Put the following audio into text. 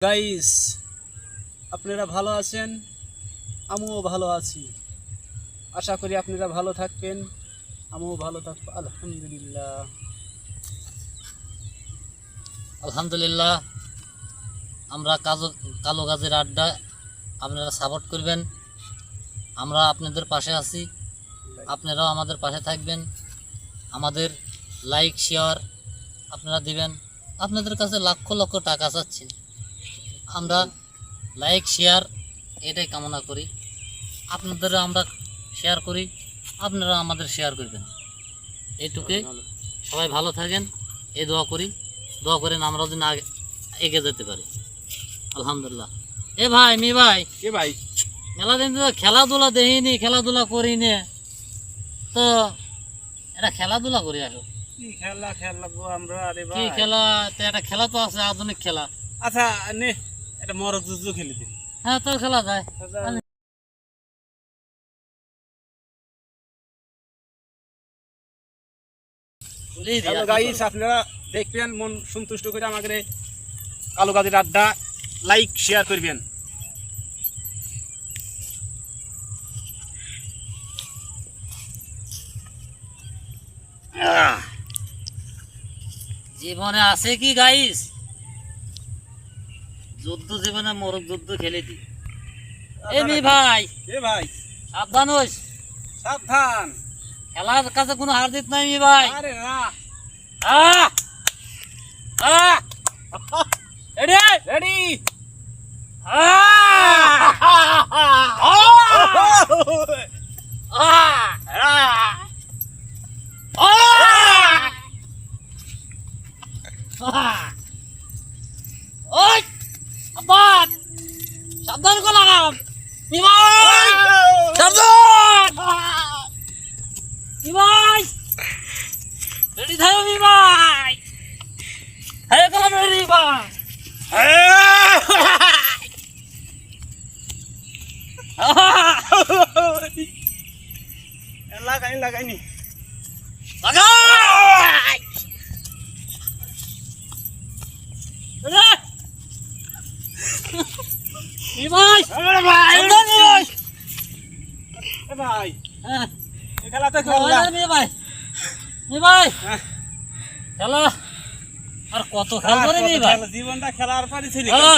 Guys, আপনারা ভালো আছেন? আমিও ভালো আছি। আশা করি আপনারা ভালো থাকবেন, আমিও ভালো থাকবো। আলহামদুলিল্লাহ। আলহামদুলিল্লাহ। আমরা কালো গাছের আড্ডা আপনারা সাপোর্ট করবেন। আমরা আপনাদের পাশে আছি, আপনারাও আমাদের পাশে থাকবেন। আমাদের লাইক শেয়ার আপনারা দিবেন। আপনাদের কাছে লক্ষ লক্ষ টাকা চাচ্ছি, আমরা লাইক শেয়ার এটাই কামনা করি। আপনাদের আমরা শেয়ার করি, আপনারা আমাদের শেয়ার করবেন। এইটুকুই। সবাই ভালো থাকেন, এই দোয়া করি। দোয়া করেন আমরা যেন এগিয়ে যেতে পারি। আলহামদুলিল্লাহ। এ ভাই, মি ভাই, এ ভাই, মেলা দিন তো খেলাধুলা দেখিনি, খেলাধুলা করি নে, তো এটা খেলাধুলা করি আসো। কি খেলা খেলবো আমরা? আরে কি ভাই, খেলা? তো একটা খেলা তো আছে, আধুনিক খেলা। আচ্ছা নে এটা মরক যুদ্ধ খেলে দিন। হ্যাঁ, তো খেলা যায়। হ্যালো গাইস, আপনারা দেখবেন, মন সন্তুষ্ট করে আমাদের এই কালো গাছের আড্ডা লাইক শেয়ার করবেন। জীবনে আছে কি গাইস? যুদ্ধ জীবনে মরক যুদ্ধ খেলে দি। এমি ভাই, এ ভাই, সাবধান হইস। সাবধান। খেলার কাছে কোনো হার জিত নাই মি ভাই। আরে না, আহ আহ রেডি রেডি। ওই আব্বাস, সাবধান করে লাগাম। মি ভাই, সাবধান। মি ভাই, রেডি থাকো মি ভাই। হ্যাঁ, কলাম রেডি ভাই। লাগাইনি। লাগাই। মি ভাই, আরে ভাই, সাবধান মি ভাই। এ ভাই, হ্যাঁ, এই খেলা তো খেললাম। মি ভাই, মি ভাই, হ্যাঁ। খেলা আর কত খেলবো রে মি ভাই। জীবনটা খেলার পরই ছিল। খেলা